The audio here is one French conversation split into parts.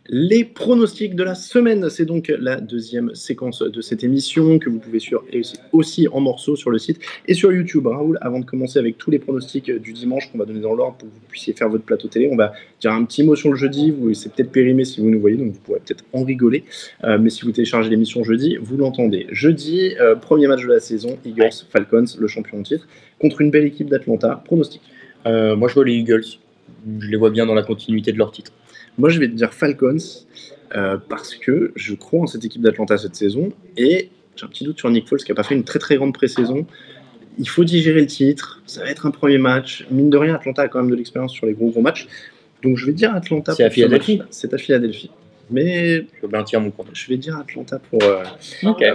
Les pronostics de la semaine, c'est donc la deuxième séquence de cette émission que vous pouvez suivre aussi en morceaux sur le site et sur YouTube. Raoul, avant de commencer avec tous les pronostics du dimanche qu'on va donner dans l'ordre pour que vous puissiez faire votre plateau télé, on va dire un petit mot sur le jeudi. C'est peut-être périmé si vous nous voyez, donc vous pourrez peut-être en rigoler. Mais si vous téléchargez l'émission jeudi, vous l'entendez. Jeudi, premier match de la saison, Eagles, Falcons, le champion en titre, contre une belle équipe d'Atlanta. Pronostic. Moi, je vois les Eagles. Je les vois bien dans la continuité de leur titre. Moi, je vais te dire Falcons parce que je crois en cette équipe d'Atlanta cette saison et j'ai un petit doute sur Nick Foles qui n'a pas fait une très très grande pré-saison. Il faut digérer le titre, ça va être un premier match. Mine de rien, Atlanta a quand même de l'expérience sur les gros matchs. Donc je vais dire Atlanta. C'est à Philadelphie. C'est à Philadelphie. Mais je veux bien tirer mon compte. Je vais dire Atlanta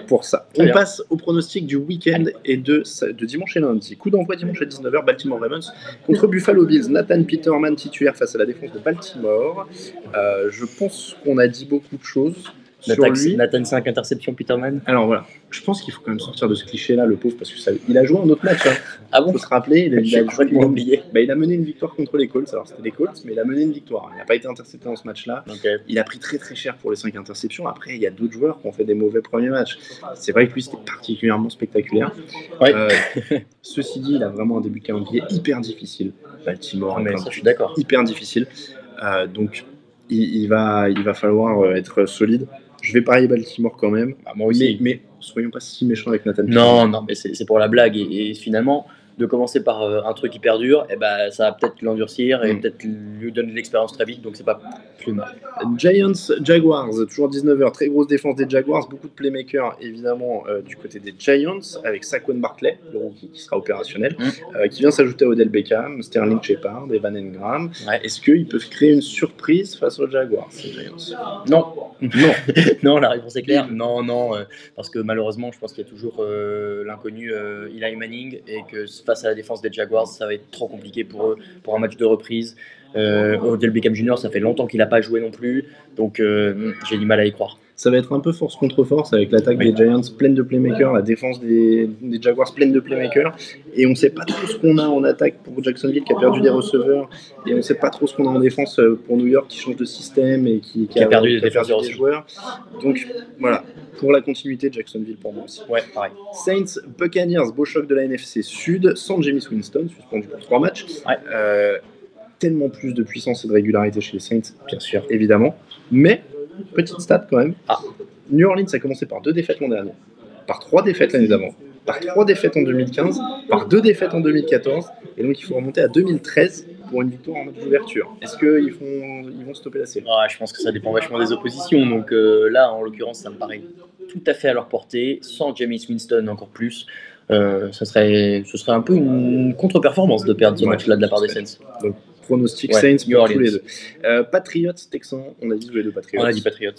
pour ça. On passe au pronostic du week-end et de dimanche et lundi. Coup d'envoi dimanche à 19h, Baltimore Ravens contre Buffalo Bills. Nathan Peterman titulaire face à la défense de Baltimore. Je pense qu'on a dit beaucoup de choses. Nathan 5 interceptions, Peterman. Alors voilà, je pense qu'il faut quand même sortir de ce cliché-là, le pauvre, parce qu'il a joué un autre match. Hein. Ah bon ? Il faut se rappeler, oublié. Il a mené une victoire contre les Colts. Alors c'était les Colts, mais il a mené une victoire. Il n'a pas été intercepté dans ce match-là. Okay. Il a pris très très cher pour les 5 interceptions. Après, il y a d'autres joueurs qui ont fait des mauvais premiers matchs. C'est vrai que lui, c'était particulièrement spectaculaire. Ouais. Ceci dit, il a vraiment un début de calendrier hyper difficile. Baltimore, mais ça, je suis d'accord. Hyper difficile. Donc, il va falloir être solide. Je vais parier Baltimore quand même. Moi aussi. Mais soyons pas si méchants avec Nathan. Non, mais c'est pour la blague. Et finalement, de commencer par un truc hyper dur, ça va peut-être l'endurcir et peut-être lui donner de l'expérience très vite. Donc, c'est pas plus mal. Giants, Jaguars, toujours 19h. Très grosse défense des Jaguars. Beaucoup de playmakers, évidemment, du côté des Giants, avec Saquon Barkley, le rookie, qui sera opérationnel, qui vient s'ajouter à Odell Beckham, Sterling Shepard, Evan Engram. Ouais. Est-ce qu'ils peuvent créer une surprise face aux Jaguars, ces Giants ? Non. Non, la réponse est claire. Non, parce que malheureusement, je pense qu'il y a toujours l'inconnu Eli Manning et que face à la défense des Jaguars, ça va être trop compliqué pour eux, pour un match de reprise. Odell Beckham Jr., ça fait longtemps qu'il n'a pas joué non plus, donc j'ai du mal à y croire. Ça va être un peu force contre force avec l'attaque des Giants pleine de playmakers, la défense des Jaguars pleine de playmakers, et on ne sait pas trop ce qu'on a en attaque pour Jacksonville qui a perdu des receveurs, et on ne sait pas trop ce qu'on a en défense pour New York qui change de système et qui a perdu des joueurs. Donc voilà, pour la continuité de Jacksonville pour moi aussi. Ouais, pareil. Saints, Buccaneers, beau choc de la NFC Sud, sans Jameis Winston, suspendu pour 3 matchs. Ouais. Tellement plus de puissance et de régularité chez les Saints, bien sûr, évidemment, mais petite stat quand même. New Orleans a commencé par 2 défaites l'an dernier, par 3 défaites l'année d'avant, par 3 défaites en 2015, par 2 défaites en 2014, et donc il faut remonter à 2013 pour une victoire en match d'ouverture. Est-ce qu'ils vont stopper la série ? Je pense que ça dépend vachement des oppositions, donc là en l'occurrence ça me paraît tout à fait à leur portée, sans Jameis Winston encore plus. Ce serait un peu une contre-performance de perdre ce match-là de la part des Saints. Donc, pronostic Saints pour tous les deux. Patriots, Texans, on a dit tous les deux Patriots. On a dit Patriots.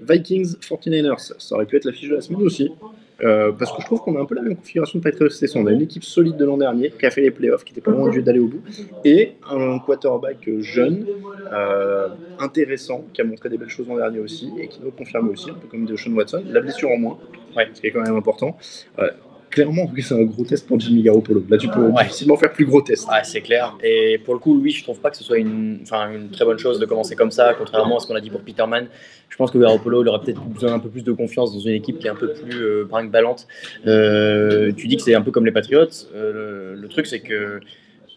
Vikings, 49ers, ça aurait pu être l'affiche de la semaine aussi. Parce que je trouve qu'on a un peu la même configuration de Patriots cette saison. On a une équipe solide de l'an dernier qui a fait les playoffs, qui n'était pas loin d'aller au bout, et un quarterback jeune, intéressant, qui a montré des belles choses l'an dernier aussi, et qui doit confirmer aussi, un peu comme Deshaun Watson. La blessure en moins, ce qui est quand même important. Clairement, c'est un gros test pour Jimmy Garoppolo. Là, tu peux difficilement faire plus gros test. C'est clair. Et pour le coup, lui, je trouve pas que ce soit une très bonne chose de commencer comme ça, contrairement à ce qu'on a dit pour Peterman. Je pense que Garoppolo, il aurait peut-être besoin un peu plus de confiance dans une équipe qui est un peu plus brinque-ballante. Tu dis que c'est un peu comme les Patriots. Le truc, c'est que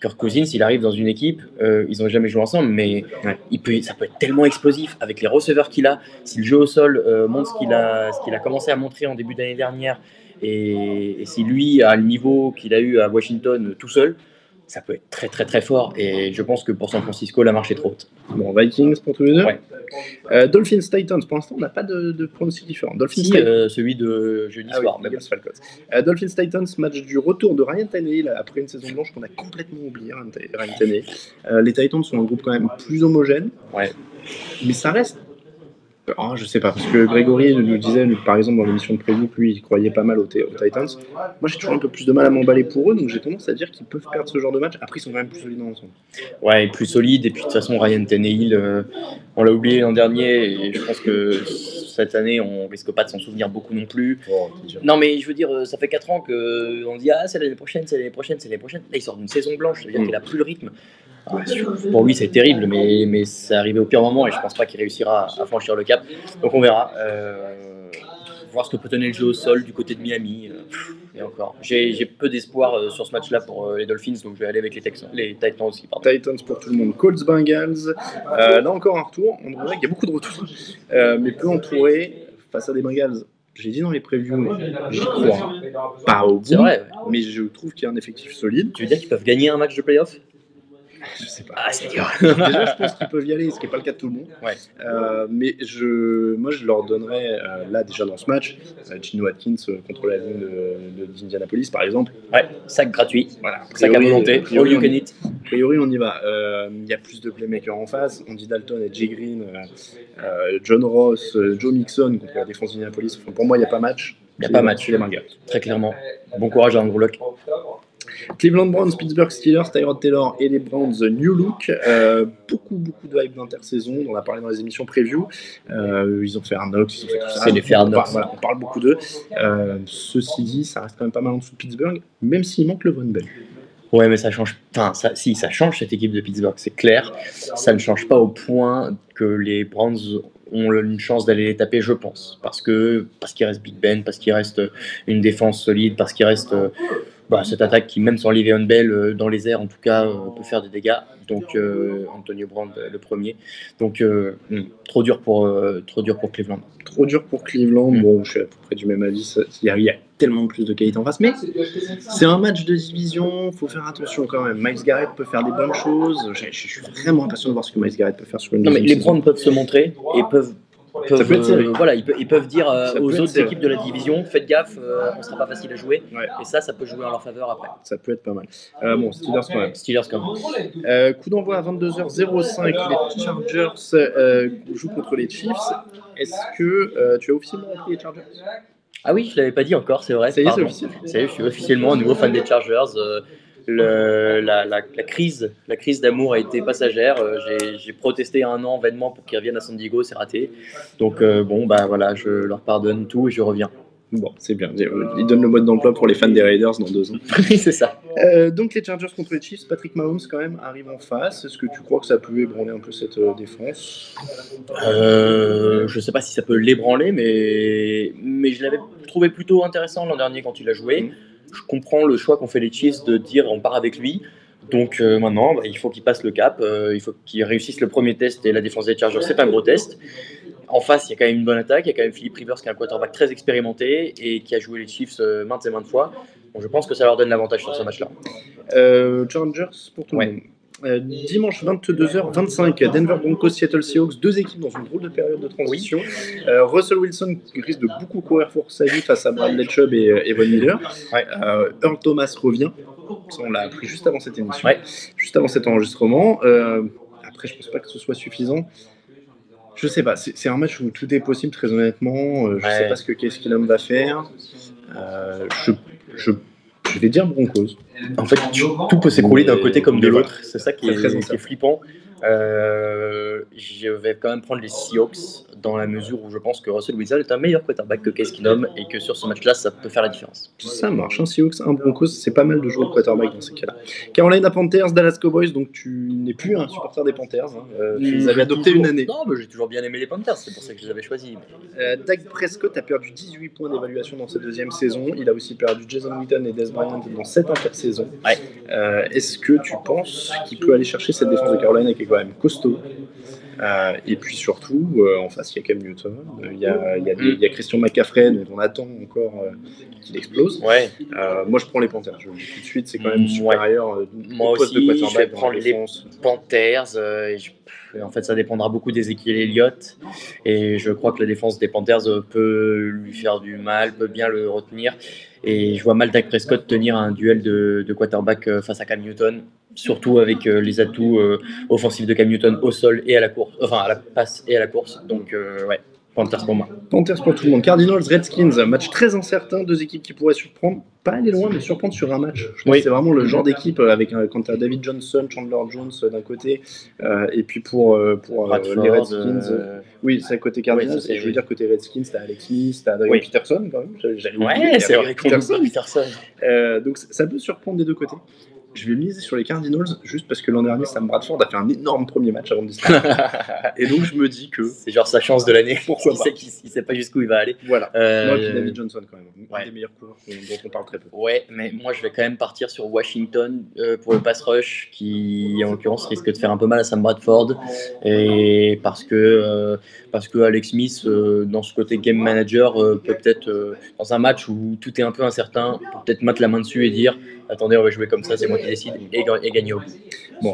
Kirk Cousins, il arrive dans une équipe, ils n'ont jamais joué ensemble, mais ça peut être tellement explosif avec les receveurs qu'il a. Si le jeu au sol montre ce qu'il a commencé à montrer en début d'année dernière, et si lui a le niveau qu'il a eu à Washington tout seul, ça peut être très très très fort. Et je pense que pour San Francisco, la marche est trop haute. Bon, Vikings pour tous les deux. Dolphins Titans, pour l'instant, on n'a pas de pronostic différent. Celui de jeudi soir. Dolphins Titans, match du retour de Ryan Tannehill après une saison blanche qu'on a complètement oublié. Ryan Tannehill. Les Titans sont un groupe quand même plus homogène, mais ça reste. Je sais pas, parce que Grégory nous disait, par exemple, dans l'émission de preview, que lui, il croyait pas mal aux Titans. Moi, j'ai toujours un peu plus de mal à m'emballer pour eux, donc j'ai tendance à dire qu'ils peuvent perdre ce genre de match. Après, ils sont quand même plus solides dans l'ensemble. Plus solides, et puis de toute façon, Ryan Tannehill, on l'a oublié l'an dernier, et je pense que cette année, on risque pas de s'en souvenir beaucoup non plus. Non, mais je veux dire, ça fait 4 ans qu'on dit c'est l'année prochaine. Là, il sort d'une saison blanche, c'est-à-dire qu'il a plus le rythme. Pour lui, c'est terrible, mais c'est arrivé au pire moment et je pense pas qu'il réussira à franchir le cap. Donc on verra. Voir ce que peut donner le jeu au sol du côté de Miami. Et encore. J'ai peu d'espoir sur ce match-là pour les Dolphins, donc je vais aller avec les Titans aussi. Pardon. Titans pour tout le monde. Colts Bengals. Là encore un retour. On dirait qu'il y a beaucoup de retours, mais peu entouré face à des Bengals. J'ai dit dans les previews, mais j'y crois pas au bout. C'est vrai, ouais. Mais je trouve qu'il y a un effectif solide. Tu veux dire qu'ils peuvent gagner un match de playoff? Je sais pas. Ah, c'est dur. Déjà, je pense qu'ils peuvent y aller, ce qui n'est pas le cas de tout le monde. Ouais. Mais moi, je leur donnerais, là, déjà dans ce match, Gino Atkins contre la ligne d'Indianapolis, par exemple. Ouais, sac gratuit. Voilà. Sac à volonté. All you can eat. A priori, on y va. Il y a plus de playmakers en face. Andy Dalton et Jay Green, John Ross, Joe Mixon contre la défense d'Indianapolis. Enfin, pour moi, il n'y a pas match. Il n'y a pas match. Les Bengals. Très clairement. Bon courage à Andrew Luck. Cleveland Browns, Pittsburgh Steelers, Tyrod Taylor et les Browns New Look. Beaucoup de hype d'intersaison. On en a parlé dans les émissions preview. Ils ont fait un Knox, ils ont fait tout ça. C'est les faits Knox. Voilà, on parle beaucoup d'eux. Ceci dit, ça reste quand même pas mal en dessous de Pittsburgh, même s'il manque le Von Bell. Ouais, mais ça change. Enfin, ça change cette équipe de Pittsburgh, c'est clair. Ça ne change pas au point que les Browns ont une chance d'aller les taper, je pense. Parce qu'il reste Big Ben, parce qu'il reste une défense solide, parce qu'il reste cette attaque qui, même sans Le'Veon Bell, dans les airs en tout cas, peut faire des dégâts. Donc Antonio Brown le premier. Donc trop dur pour Cleveland. Trop dur pour Cleveland. Bon, je suis à peu près du même avis. Il y a tellement plus de qualité en face, mais c'est un match de division. Faut faire attention quand même. Miles Garrett peut faire des bonnes choses. Je suis vraiment impatient de voir ce que Miles Garrett peut faire sur une. Non, mais les Browns peuvent se montrer et peuvent ça peut être serré. Voilà, ils peuvent dire aux autres équipes de la division, faites gaffe, on sera pas facile à jouer. Ouais. Et ça peut jouer en leur faveur après. Ça peut être pas mal. Steelers quand même. Steelers quand même. Coup d'envoi à 22h05. Les Chargers jouent contre les Chiefs. Est-ce que tu as officiellement repris les Chargers? Ah oui, je l'avais pas dit encore, c'est vrai. Ça y est, c'est officiel. Ça y est, je suis officiellement un nouveau fan des Chargers. La crise d'amour a été passagère. J'ai protesté 1 an vainement pour qu'ils reviennent à San Diego, c'est raté. Donc voilà, je leur pardonne tout et je reviens. Bon, c'est bien. Ils donnent le mode d'emploi pour les fans des Raiders dans 2 ans. Oui, c'est ça. Donc les Chargers contre les Chiefs, Patrick Mahomes quand même arrive en face. Est-ce que tu crois que ça peut ébranler un peu cette défense? Je sais pas si ça peut l'ébranler, mais je l'avais trouvé plutôt intéressant l'an dernier quand il a joué. Je comprends le choix qu'ont fait les Chiefs de dire on part avec lui. Donc maintenant, il faut qu'il passe le cap, il faut qu'il réussisse le premier test et la défense des Chargers, c'est pas un gros test. En face, il y a quand même une bonne attaque, il y a quand même Philip Rivers qui est un quarterback très expérimenté et qui a joué les Chiefs maintes et maintes fois. Donc je pense que ça leur donne l'avantage sur ce match-là. Chargers pour tout le monde. Dimanche 22h25, Denver Broncos, Seattle Seahawks, 2 équipes dans une drôle de période de transition. Oui. Russell Wilson risque de beaucoup courir pour sa vie face à Bradley Chubb et Von Miller. Ouais. Earl Thomas revient. Ça, on l'a appris juste avant cette émission, juste avant cet enregistrement. Après, je pense pas que ce soit suffisant. Je sais pas, c'est un match où tout est possible, très honnêtement. Je sais pas ce que Case Keenum va faire. Je vais dire Broncos. En fait, tout peut s'écrouler d'un côté comme de l'autre. C'est ça qui est flippant. Je vais quand même prendre les Seahawks dans la mesure où je pense que Russell Wilson est un meilleur quarterback que Case Keenum et que sur ce match-là, ça peut faire la différence. Ça marche, un Seahawks, un Broncos, c'est pas mal de jouer le quarterback dans ces cas-là. Carolina Panthers, Dallas Cowboys, donc tu n'es plus un supporter des Panthers. Tu les avais adoptés une année. Non, mais j'ai toujours bien aimé les Panthers, c'est pour ça que je les avais choisis. Dak Prescott a perdu 18 points d'évaluation dans sa 2e saison. Il a aussi perdu Jason Witten et Dez Bryant dans 7 intersaisons. Ouais. Est-ce que tu penses qu'il peut aller chercher cette défense de Carolina qui est quand même costaud? Et puis surtout, en face, il y a Cam Newton, il y a Christian McCaffrey, dont on attend encore qu'il explose. Ouais. Moi, je prends les Panthers. Je le dis tout de suite, c'est quand même supérieur. Moi aussi, je vais prendre les Panthers. En fait, ça dépendra beaucoup d'Ezekiel Elliott. Et je crois que la défense des Panthers peut lui faire du mal, peut bien le retenir. Et je vois mal Dak Prescott tenir un duel de quarterback face à Cam Newton, surtout avec les atouts offensifs de Cam Newton au sol et à la course, enfin à la passe et à la course. Donc Panthers pour moi. Panthers pour tout le monde. Cardinals, Redskins, match très incertain, 2 équipes qui pourraient surprendre, pas aller loin, mais surprendre sur un match. Je pense que c'est vraiment le genre d'équipe avec quand tu as David Johnson, Chandler Jones d'un côté, et puis pour Bradford, les Redskins, oui, c'est côté Cardinals, et je veux dire côté Redskins, t'as Alex Smith, t'as Adrian Peterson quand même. C'est vrai qu'on Peterson. Donc ça peut surprendre des 2 côtés. Je vais miser sur les Cardinals juste parce que l'an dernier, Sam Bradford a fait un énorme premier match avant de disparaître. Et donc, je me dis que. C'est genre sa chance de l'année. Pourquoi pas. Il sait pas jusqu'où il va aller. Voilà. Moi, et puis David Johnson, quand même. Ouais. Un des meilleurs coureurs dont on parle très peu. Ouais, mais moi, je vais quand même partir sur Washington pour le pass rush qui, en l'occurrence, risque de faire un peu mal à Sam Bradford. Et parce que Alex Smith, dans ce côté game manager, peut peut-être, dans un match où tout est un peu incertain, peut-être mettre la main dessus et dire attendez, on va jouer comme ça, c'est moi qui décide, et gagner au bout. Bon,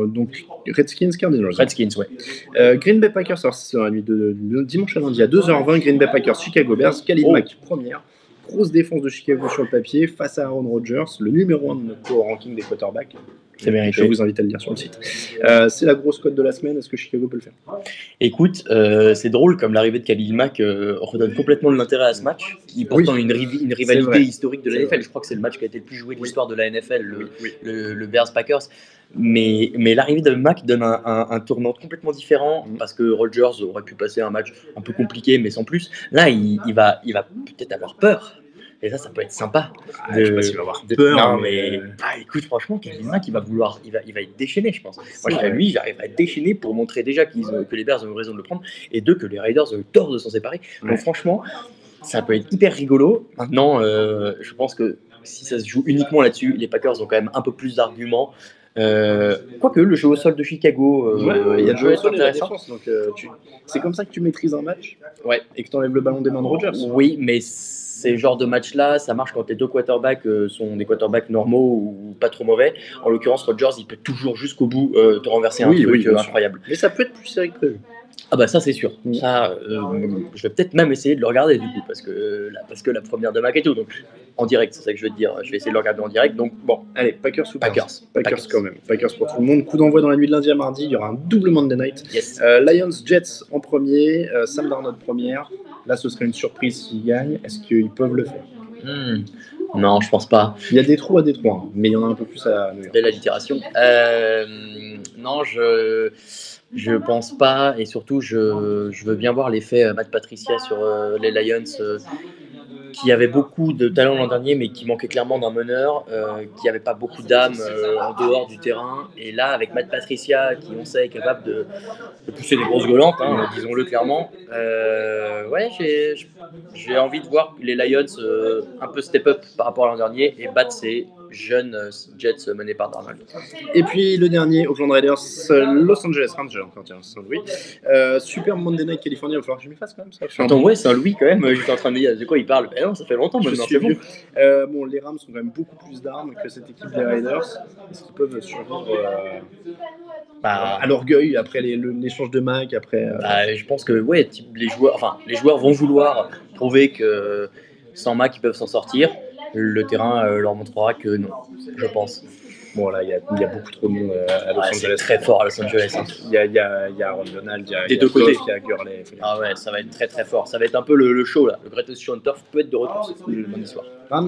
donc Redskins, Cardinals. Redskins, ouais. Green Bay Packers, alors c'est la nuit de dimanche à lundi à 2h20. Green Bay Packers, Chicago Bears, Khalil Mack, première. Grosse défense de Chicago sur le papier face à Aaron Rodgers, le numéro 1 de notre ranking des quarterbacks. C'est mérité. Je vous invite à le lire sur le site. C'est la grosse cote de la semaine. Est-ce que Chicago peut le faire? Écoute, c'est drôle comme l'arrivée de Khalil Mack redonne complètement de l'intérêt à ce match, qui pourtant une rivalité historique de la NFL. Je crois que c'est le match qui a été le plus joué de l'histoire de la NFL, le Bears-Packers. Mais l'arrivée de Mack donne un tournant complètement différent parce que Rodgers aurait pu passer un match un peu compliqué, mais sans plus. Là, il va peut-être avoir peur. Et ça peut être sympa. Je sais pas s'il va avoir peur. Non, mais écoute, franchement, Khalil Mack, il va être déchaîné, je pense. Moi, lui, j'arrive à être déchaîné pour montrer déjà que les Bears ont eu raison de le prendre et que les Raiders ont eu tort de s'en séparer. Donc, franchement, ça peut être hyper rigolo. Maintenant, je pense que si ça se joue uniquement là-dessus, les Packers ont quand même un peu plus d'arguments. Quoique le jeu au sol de Chicago, il y a le jeu au sol intéressant. Donc, c'est comme ça que tu maîtrises un match, et que tu enlèves le ballon des mains de Rodgers. Oui, mais ces genres de matchs-là, ça marche quand les deux quarterbacks sont des quarterbacks normaux ou pas trop mauvais. En l'occurrence, Rodgers, il peut toujours jusqu'au bout te renverser un truc incroyable. Mais ça peut être plus serré que prévu. Ah bah ça c'est sûr. Ça, je vais peut-être même essayer de le regarder du coup parce que la première de Mac et tout. Donc en direct, c'est ça que je veux te dire. Je vais essayer de le regarder en direct. Donc bon, allez, Packers ou Packers quand même. Packers pour tout le monde. Coup d'envoi dans la nuit de lundi à mardi. Il y aura un double Monday Night. Yes. Lions Jets en premier, Sam Darnold première. Là, ce serait une surprise s'ils gagnent. Est-ce qu'ils peuvent le faire? Non, je pense pas. Il y a des trous à Détroit, mais il y en a un peu plus à New York. Belle allitération. Non, je pense pas, et surtout je veux bien voir l'effet Matt Patricia sur les Lions qui avait beaucoup de talent l'an dernier mais qui manquait clairement d'un meneur, qui avait pas beaucoup d'âme en dehors du terrain, et là avec Matt Patricia qui on sait est capable de pousser des grosses gueulantes, disons-le clairement, j'ai envie de voir les Lions un peu step up par rapport à l'an dernier et battre ces jeunes Jets menés par Darnold. Et puis le dernier, Oakland Raiders, Los Angeles Rangers, encore tiens, Saint-Louis. Super Monday Night Californie, il va falloir que je m'y fasse quand même ça. Attends, Saint-Louis quand même, j'étais en train de dire de quoi il parle. Non, ça fait longtemps maintenant, c'est bon. Bon, les Rams ont quand même beaucoup plus d'armes que cette équipe des Raiders. Est-ce qu'ils peuvent survivre à l'orgueil après l'échange de Mac, après je pense que les joueurs vont vouloir prouver que sans Mac ils peuvent s'en sortir. Le terrain leur montrera que non, je pense. Bon, là, il y a beaucoup trop de monde à Los Angeles. C'est très fort à Los Angeles. Il y a Aaron Donald, il y a des deux côtés. Il y a Gurley. Ah ouais, ça va être très très fort. Ça va être un peu le show là. Le Greatest Show on Turf peut être de retour le lundi soir. Rams.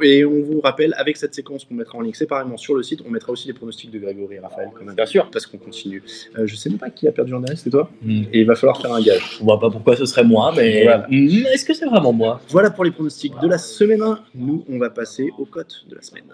Et on vous rappelle, avec cette séquence qu'on mettra en ligne séparément sur le site, on mettra aussi les pronostics de Grégory et Raphaël quand même. Bien sûr. Parce qu'on continue. Je sais même pas qui a perdu en dernier, c'était toi. Et il va falloir faire un gage. On voit pas pourquoi ce serait moi, mais voilà. Est-ce que c'est vraiment moi? Voilà pour les pronostics de la semaine 1. Nous, on va passer aux cotes de la semaine.